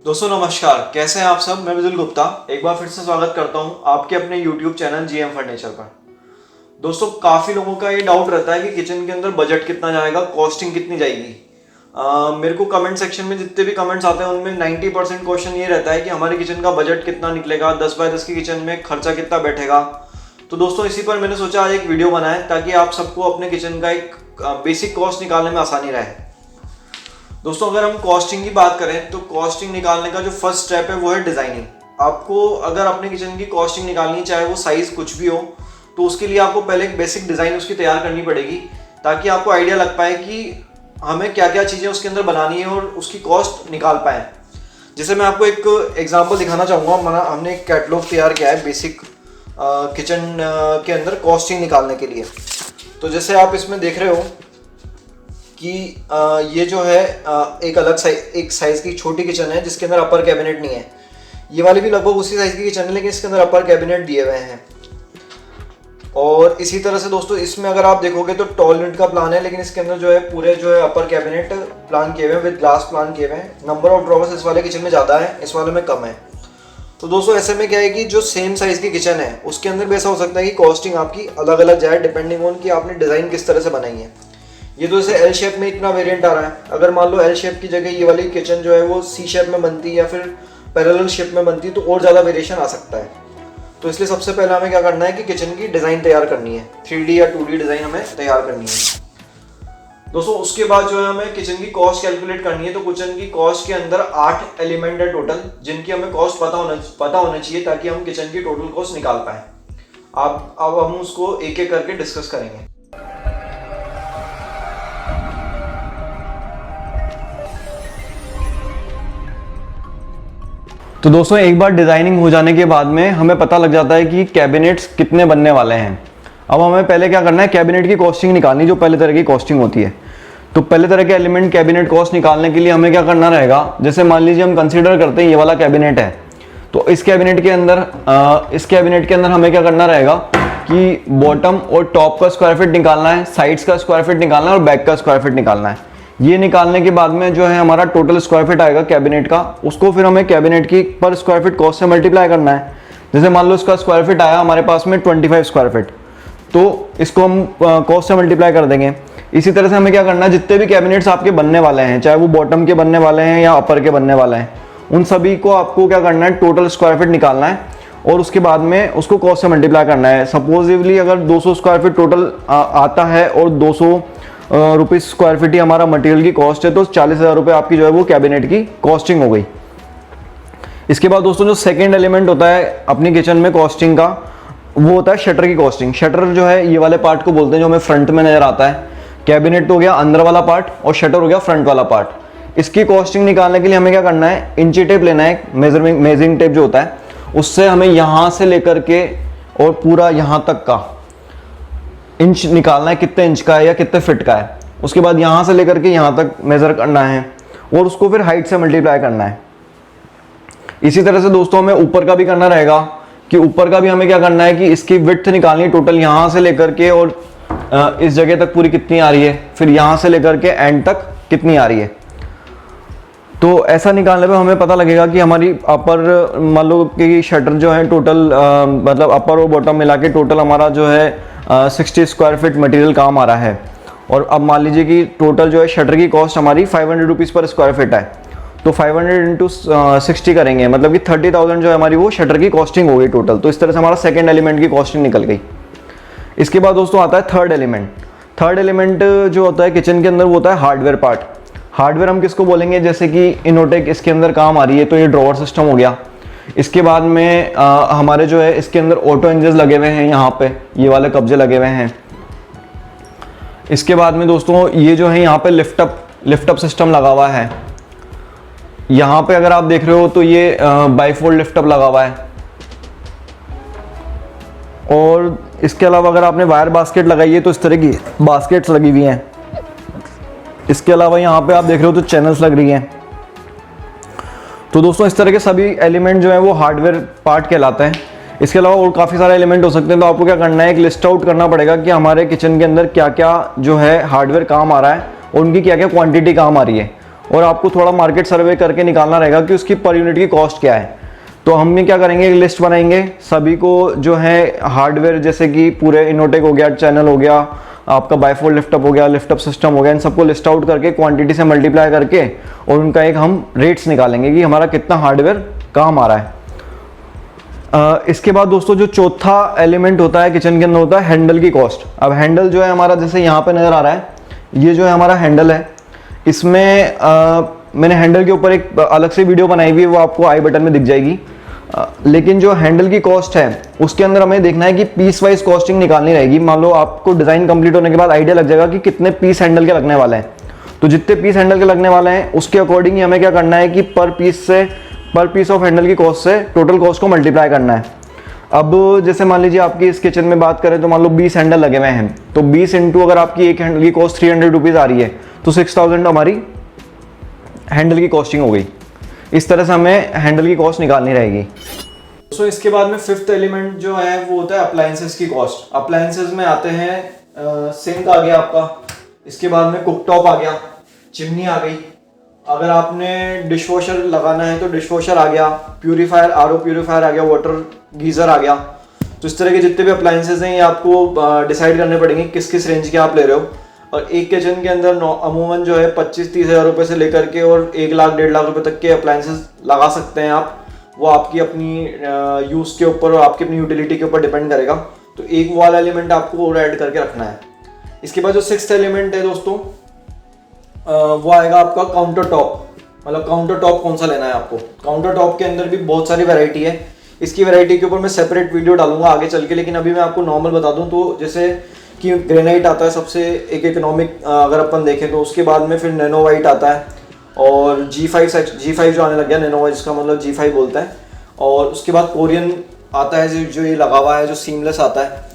दोस्तों नमस्कार, कैसे हैं आप सब। मैं विजुल गुप्ता एक बार फिर से स्वागत करता हूं आपके अपने YouTube चैनल GM फर्नीचर पर। दोस्तों काफ़ी लोगों का ये डाउट रहता है कि किचन के अंदर बजट कितना जाएगा, कॉस्टिंग कितनी जाएगी। मेरे को कमेंट सेक्शन में जितने भी कमेंट्स आते हैं उनमें 90% क्वेश्चन ये रहता है कि हमारे किचन का बजट कितना निकलेगा, 10 बाय 10 की किचन में खर्चा कितना बैठेगा। तो दोस्तों इसी पर मैंने सोचा आज एक वीडियो बनाए ताकि आप सबको अपने किचन का एक बेसिक कॉस्ट निकालने में आसानी रहे। दोस्तों अगर हम कॉस्टिंग की बात करें तो कॉस्टिंग निकालने का जो फर्स्ट स्टेप है वो है डिज़ाइनिंग। आपको अगर अपने किचन की कॉस्टिंग निकालनी चाहे वो साइज़ कुछ भी हो तो उसके लिए आपको पहले एक बेसिक डिज़ाइन उसकी तैयार करनी पड़ेगी ताकि आपको आइडिया लग पाए कि हमें क्या क्या चीज़ें उसके अंदर बनानी है और उसकी कॉस्ट निकाल पाएँ। जैसे मैं आपको एक एग्जाम्पल दिखाना चाहूँगा। हमने एक कैटलॉग तैयार किया है बेसिक किचन के अंदर कॉस्टिंग निकालने के लिए। तो जैसे आप इसमें देख रहे हो कि ये जो है एक अलग एक साइज़ की छोटी किचन है जिसके अंदर अपर कैबिनेट नहीं है। ये वाली भी लगभग उसी साइज़ की किचन है लेकिन इसके अंदर अपर कैबिनेट दिए हुए हैं। और इसी तरह से दोस्तों इसमें अगर आप देखोगे तो टॉल यूनिट का प्लान है लेकिन इसके अंदर जो है पूरे जो है अपर कैबिनेट प्लान किए हुए हैं, विद ग्लास प्लान किए हुए हैं। नंबर ऑफ ड्रॉवर्स इस वाले किचन में ज़्यादा है, इस वाले में कम है। तो दोस्तों ऐसे में क्या है कि जो सेम साइज़ की किचन है उसके अंदर भी ऐसा हो सकता है कि कॉस्टिंग आपकी अलग अलग जाए डिपेंडिंग ऑन कि आपने डिज़ाइन किस तरह से बनाई है। ये तो जैसे एल शेप में इतना वेरिएंट आ रहा है, अगर मान लो एल शेप की जगह ये वाली किचन जो है वो सी शेप में बनती या फिर पैरेलल शेप में बनती तो और ज़्यादा वेरिएशन आ सकता है। तो इसलिए सबसे पहले हमें क्या करना है कि किचन की डिज़ाइन तैयार करनी है, 3D या 2D डिज़ाइन हमें तैयार करनी है। दोस्तों उसके बाद जो है हमें किचन की कॉस्ट कैलकुलेट करनी है। तो किचन की कॉस्ट के अंदर 8 एलिमेंट है टोटल जिनकी हमें कॉस्ट पता होना चाहिए ताकि हम किचन की टोटल कॉस्ट निकाल पाएँ। अब हम उसको एक एक करके डिस्कस करेंगे। तो दोस्तों एक बार डिज़ाइनिंग हो जाने के बाद में हमें पता लग जाता है कि कैबिनेट्स कितने बनने वाले हैं। अब हमें पहले क्या करना है, कैबिनेट की कॉस्टिंग निकालनी, जो पहले तरह की कॉस्टिंग होती है। तो पहले तरह के एलिमेंट कैबिनेट कॉस्ट निकालने के लिए हमें क्या करना रहेगा, जैसे मान लीजिए हम कंसीडर करते हैं ये वाला कैबिनेट है। तो इस कैबिनेट के अंदर हमें क्या करना रहेगा कि बॉटम और टॉप का स्क्वायर फीट निकालना है, साइड्स का स्क्वायर फीट निकालना है और बैक का स्क्वायर फीट निकालना है। ये निकालने के बाद में जो है हमारा टोटल स्क्वायर फीट आएगा कैबिनेट का, उसको फिर हमें कैबिनेट की पर स्क्वायर फीट कॉस्ट से मल्टीप्लाई करना है। जैसे मान लो इसका स्क्वायर फीट आया हमारे पास में 25 स्क्वायर फीट, तो इसको हम कॉस्ट से मल्टीप्लाई कर देंगे। इसी तरह से हमें क्या करना है, जितने भी कैबिनेट्स आपके बनने वाले हैं, चाहे वो बॉटम के बनने वाले हैं या अपर के बनने वाले हैं, उन सभी को आपको क्या करना है, टोटल स्क्वायर फीट निकालना है और उसके बाद में उसको कॉस्ट से मल्टीप्लाई करना है। सपोजिवली अगर 200 स्क्वायर फीट टोटल आता है और 200 रुपीज़ स्क्वायर फीट ही हमारा मटेरियल की कॉस्ट है, तो 40,000 रुपये आपकी जो है वो कैबिनेट की कॉस्टिंग हो गई। इसके बाद दोस्तों जो सेकंड एलिमेंट होता है अपनी किचन में कॉस्टिंग का, वो होता है शटर की कॉस्टिंग। शटर जो है ये वाले पार्ट को बोलते हैं जो हमें फ्रंट में नजर आता है। कैबिनेट तो हो गया अंदर वाला पार्ट और शटर हो गया फ्रंट वाला पार्ट। इसकी कॉस्टिंग निकालने के लिए हमें क्या करना है, इंची टेप लेना है, मेजरिंग टेप जो होता है उससे हमें यहाँ से लेकर के और पूरा यहाँ तक का इंच निकालना है, कितने इंच का है या कितने फिट का है। उसके बाद यहाँ से लेकर के यहाँ तक मेज़र करना है और उसको फिर हाइट से मल्टीप्लाई करना है। इसी तरह से दोस्तों हमें ऊपर का भी करना रहेगा कि ऊपर का भी हमें क्या करना है कि इसकी विड्थ निकालनी है टोटल, यहाँ से लेकर के और इस जगह तक पूरी कितनी आ रही है, फिर यहाँ से लेकर के एंड तक कितनी आ रही है। तो ऐसा निकालने पे हमें पता लगेगा कि हमारी अपर मान लो कि शटर जो है टोटल मतलब अपर और बॉटम मिला के टोटल हमारा जो है 60 स्क्वायर फीट मटेरियल काम आ रहा है। और अब मान लीजिए कि टोटल जो है शटर की कॉस्ट हमारी 500 रुपीज़ पर स्क्वायर फीट है, तो 500 इंटू 60 करेंगे, मतलब कि 30,000 जो है हमारी वो शटर की कॉस्टिंग हो गई टोटल। तो इस तरह से हमारा सेकेंड एलिमेंट की कॉस्टिंग निकल गई। इसके बाद दोस्तों आता है थर्ड एलिमेंट। थर्ड एलिमेंट जो होता है किचन के अंदर वो होता है हार्डवेयर पार्ट। हार्डवेयर हम किसको बोलेंगे, जैसे कि इनोटेक इसके अंदर काम आ रही है तो ये ड्रॉवर सिस्टम हो गया। इसके बाद में हमारे जो है इसके अंदर ऑटो इंजन लगे हुए हैं, यहाँ पे ये वाले कब्जे लगे हुए हैं। इसके बाद में दोस्तों ये जो है यहाँ पे लिफ्ट अप सिस्टम लगा हुआ है। यहाँ पे अगर आप देख रहे हो तो ये बाईफोल्ड लिफ्ट अप लगा हुआ है। और इसके अलावा अगर आपने वायर बास्केट लगाई है तो इस तरह की बास्केट्स लगी हुई हैं। इसके अलावा यहाँ पे आप देख रहे हो तो चैनल्स लग रही हैं। तो दोस्तों इस तरह के सभी एलिमेंट जो है वो हार्डवेयर पार्ट कहलाते हैं। इसके अलावा और काफ़ी सारे एलिमेंट हो सकते हैं। तो आपको क्या करना है, एक लिस्ट आउट करना पड़ेगा कि हमारे किचन के अंदर क्या क्या जो है हार्डवेयर काम आ रहा है और उनकी क्या क्या क्वांटिटी काम आ रही है। और आपको थोड़ा मार्केट सर्वे करके निकालना रहेगा कि उसकी पर यूनिट की कॉस्ट क्या है। तो हम भी क्या करेंगे, एक लिस्ट बनाएंगे सभी को जो है हार्डवेयर, जैसे कि पूरे इनोटेक हो गया, चैनल हो गया, आपका बाइफोल्ड लिफ्टअप हो गया, लिफ्टअप सिस्टम हो गया, इन सबको लिस्ट आउट करके क्वांटिटी से मल्टीप्लाई करके और उनका एक हम रेट्स निकालेंगे कि हमारा कितना हार्डवेयर काम आ रहा है। इसके बाद दोस्तों जो चौथा एलिमेंट होता है किचन के अंदर होता है हैंडल की कॉस्ट। अब हैंडल जो है हमारा, जैसे यहाँ पे नज़र आ रहा है, ये जो है हमारा हैंडल है। इसमें मैंने हैंडल के ऊपर एक अलग से वीडियो बनाई हुई है, वो आपको आई बटन में दिख जाएगी। लेकिन जो हैंडल की कॉस्ट है उसके अंदर हमें देखना है कि पीस वाइज कॉस्टिंग निकालनी रहेगी। मान लो आपको डिज़ाइन कंप्लीट होने के बाद आइडिया लग जाएगा कि कितने पीस हैंडल के लगने वाले हैं, तो जितने पीस हैंडल के लगने वाले हैं उसके अकॉर्डिंग ही हमें क्या करना है कि पर पीस ऑफ हैंडल की कॉस्ट से टोटल कॉस्ट को मल्टीप्लाई करना है। अब जैसे मान लीजिए आपकी इस किचन में बात करें तो मान लो 20 हैंडल लगे हुए हैं, तो 20 इंटू अगर आपकी एक हैंडल की कॉस्ट 300 रुपीज़ आ रही है तो 6000 हमारी हैंडल की कॉस्टिंग हो गई। इस तरह से हमें हैंडल की कॉस्ट निकालनी रहेगी। दोस्तों इसके बाद में फिफ्थ एलिमेंट जो है वो होता है अप्लायंसेस की कॉस्ट। अप्लायंसेस में आते हैं सिंक आ गया आपका, इसके बाद में कुकटॉप आ गया, चिमनी आ गई, अगर आपने डिश वॉशर लगाना है तो डिश वॉशर आ गया, प्यूरीफायर आरओ प्यूरीफायर आ गया, वाटर गीज़र आ गया। तो इस तरह के जितने भी अप्लायंसेज हैं ये आपको डिसाइड करने पड़ेंगे किस किस रेंज के आप ले रहे हो। और एक किचन के अंदर अमूमन जो है 25-30 हज़ार रुपये से लेकर के और 1 लाख 1.5 लाख रुपए तक के अप्लायंसेज लगा सकते हैं आप। वो आपकी अपनी यूज़ के ऊपर और आपकी अपनी यूटिलिटी के ऊपर डिपेंड करेगा। तो एक वाला एलिमेंट आपको और ऐड करके रखना है। इसके बाद जो सिक्स्थ एलिमेंट है दोस्तों वो आएगा आपका काउंटर टॉप। मतलब काउंटर टॉप कौन सा लेना है आपको। काउंटर टॉप के अंदर भी बहुत सारी वैरायटी है, इसकी वैरायटी के ऊपर मैं सेपरेट वीडियो डालूंगा आगे चल के, लेकिन अभी मैं आपको नॉर्मल बता दूं तो जैसे कि ग्रेनाइट आता है सबसे एक इकोनॉमिक, अगर अपन देखें तो उसके बाद में फिर नैनो वाइट आता है और G5 जो आने लग गया, नैनो वाइट जिसका मतलब G5 बोलता है। और उसके बाद कोरियन आता है जो ये लगा हुआ है, जो सीमलेस आता है।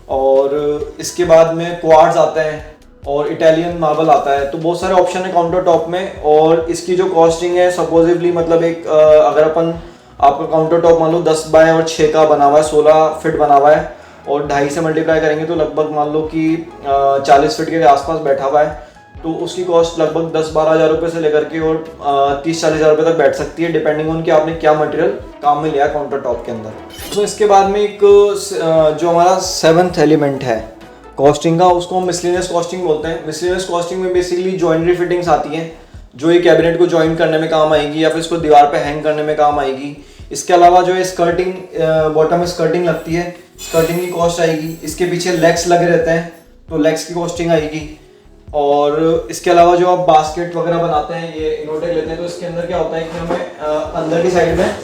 और इसके बाद में क्वार्ट्ज आता है और इटालियन मार्बल आता है। तो बहुत सारे ऑप्शन है काउंटर टॉप में। और इसकी जो कॉस्टिंग है सपोजिवली मतलब एक अगर अपन आपका काउंटर टॉप मान लो 10 बाय और 6 का बना हुआ है, 16 फीट बना हुआ है और 2.5 से मल्टीप्लाई करेंगे तो लगभग मान लो कि 40 फीट के आसपास बैठा हुआ है, तो उसकी कॉस्ट लगभग 10-12 हज़ार रुपये से लेकर के और 30-40 हज़ार रुपये तक बैठ सकती है, डिपेंडिंग ऑन कि आपने क्या मटेरियल काम में लिया है काउंटर टॉप के अंदर। तो इसके बाद में एक जो हमारा 7th एलिमेंट है कॉस्टिंग का, उसको हम मिसलेनियस कॉस्टिंग बोलते हैं। मिसलेनियस कॉस्टिंग में बेसिकली जॉइनरी फिटिंग्स आती हैं जो ये कैबिनेट को जॉइन करने में काम आएगी या फिर इसको दीवार पे हैंग करने में काम आएगी। इसके अलावा जो है स्कर्टिंग, बॉटम में स्कर्टिंग लगती है, स्कर्टिंग की कॉस्ट आएगी। इसके पीछे लेग्स लगे रहते हैं तो लेग्स की कॉस्टिंग आएगी। और इसके अलावा जो आप बास्केट वगैरह बनाते हैं, ये इनोटेक लेते हैं, तो इसके अंदर क्या होता है कि हमें अंदर की साइड में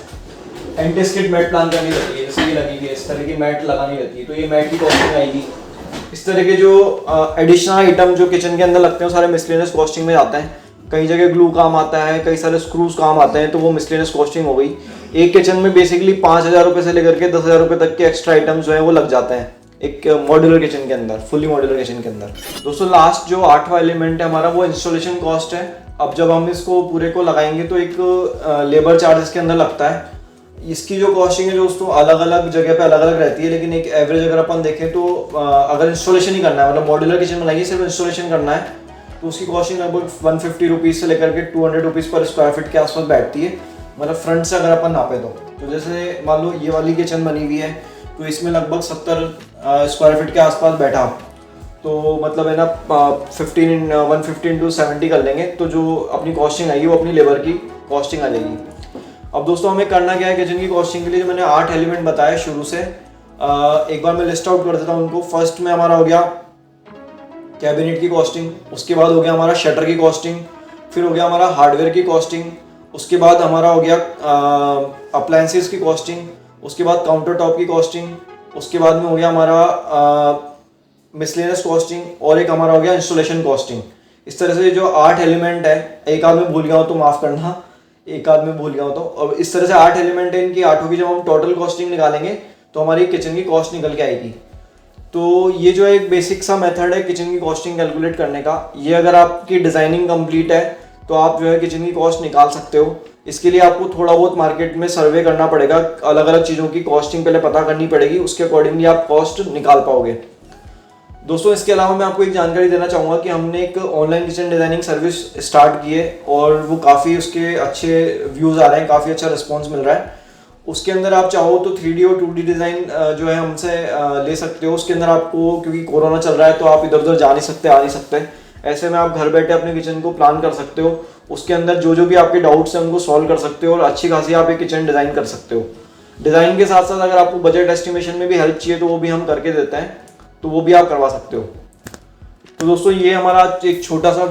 एंटी स्किड मैट प्लान करनी रहती है, जैसे ये लगी है इस तरह की मैट लगानी रहती है, तो ये मैट की कॉस्टिंग आएगी। इस तरह के जो एडिशनल आइटम जो किचन के अंदर लगते हैं सारे मिसलेनियस कॉस्टिंग में आते हैं। कई जगह ग्लू काम आता है, कई सारे स्क्रूज काम आते हैं, तो वो मिसलेनियस कॉस्टिंग हो गई। एक किचन में बेसिकली 5,000 रुपये से लेकर के 10,000 रुपये तक के एक्स्ट्रा आइटम्स जो है वो लग जाते हैं एक मॉड्यूलर किचन के अंदर, फुली मॉड्यूलर किचन के अंदर। दोस्तों लास्ट जो 8वां एलिमेंट है हमारा वो इंस्टॉलेशन कॉस्ट है। अब जब हम इसको पूरे को लगाएंगे तो एक लेबर चार्ज इसके अंदर लगता है। इसकी जो कॉस्टिंग है दोस्तों अलग अलग जगह पे अलग अलग रहती है, लेकिन एक एवरेज अगर अपन देखें तो अगर इंस्टॉलेशन ही करना है, मतलब मॉड्यूलर किचन बनाइए सिर्फ इंस्टॉलेशन करना है, तो उसकी कॉस्टिंग लगभग 150 रुपीज़ से लेकर के 200 रुपीज़ पर स्क्वायर फीट के आसपास बैठती है। मतलब फ्रंट से अगर अपन नापे तो जैसे मान लो ये वाली किचन बनी हुई है तो इसमें लगभग 70 स्क्वायर फीट के आसपास बैठा, तो मतलब है ना 150 इंटू 70 कर लेंगे तो जो अपनी कॉस्टिंग आएगी वो अपनी लेबर की कॉस्टिंग आ जाएगी। अब दोस्तों हमें करना क्या है किचन की कॉस्टिंग के लिए, जो मैंने 8 एलिमेंट बताया शुरू से, एक बार मैं लिस्ट आउट कर देता हूँ उनको। फर्स्ट में हमारा हो गया कैबिनेट की कॉस्टिंग, उसके बाद हो गया हमारा शटर की कॉस्टिंग, फिर हो गया हमारा हार्डवेयर की कॉस्टिंग, उसके बाद हमारा हो गया अप्लायंसेस की कॉस्टिंग, उसके बाद काउंटर टॉप की कॉस्टिंग, उसके बाद में हो गया हमारा मिसलेनियस कॉस्टिंग और एक हमारा हो गया इंस्टॉलेशन कॉस्टिंग। इस तरह से जो 8 एलिमेंट है, एक आध में भूल गया हो तो माफ़ करना, एक आध में भूल गया हो तो। अब इस तरह से 8 एलिमेंट है, इनकी 8 की जब हम टोटल कॉस्टिंग निकालेंगे तो हमारी किचन की कॉस्ट निकल के आएगी। तो ये जो एक बेसिक सा मेथड है किचन की कॉस्टिंग कैलकुलेट करने का, ये अगर आपकी डिज़ाइनिंग कंप्लीट है तो आप जो है किचन की कॉस्ट निकाल सकते हो। इसके लिए आपको थोड़ा बहुत मार्केट में सर्वे करना पड़ेगा, अलग अलग चीज़ों की कॉस्टिंग पहले पता करनी पड़ेगी, उसके अकॉर्डिंगली आप कॉस्ट निकाल पाओगे। दोस्तों इसके अलावा मैं आपको एक जानकारी देना चाहूँगा कि हमने एक online kitchen designing service start की है और वो काफ़ी उसके अच्छे व्यूज़ आ रहे हैं, काफ़ी अच्छा रिस्पॉन्स मिल रहा है। उसके अंदर आप चाहो तो 3D और 2D डिज़ाइन जो है हमसे ले सकते हो। उसके अंदर आपको, क्योंकि कोरोना चल रहा है तो आप इधर उधर जा नहीं सकते, आ नहीं सकते, ऐसे में आप घर बैठे अपने किचन को प्लान कर सकते हो। उसके अंदर जो जो भी आपके डाउट्स हैं उनको सॉल्व कर सकते हो और अच्छी खासी आप एक किचन डिज़ाइन कर सकते हो। डिज़ाइन के साथ साथ अगर आपको बजट एस्टिमेशन में भी हेल्प चाहिए तो वो भी हम करके देते हैं, तो वो भी आप करवा सकते हो। तो दोस्तों ये हमारा एक छोटा सा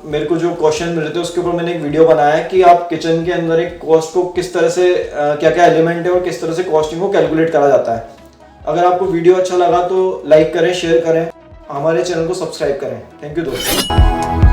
मेरे को जो क्वेश्चन मिले थे उसके ऊपर मैंने एक वीडियो बनाया है कि आप किचन के अंदर एक कॉस्ट को किस तरह से क्या क्या एलिमेंट है और किस तरह से कॉस्टिंग को कैलकुलेट करा जाता है। अगर आपको वीडियो अच्छा लगा तो लाइक करें, शेयर करें, हमारे चैनल को सब्सक्राइब करें। थैंक यू दोस्तों।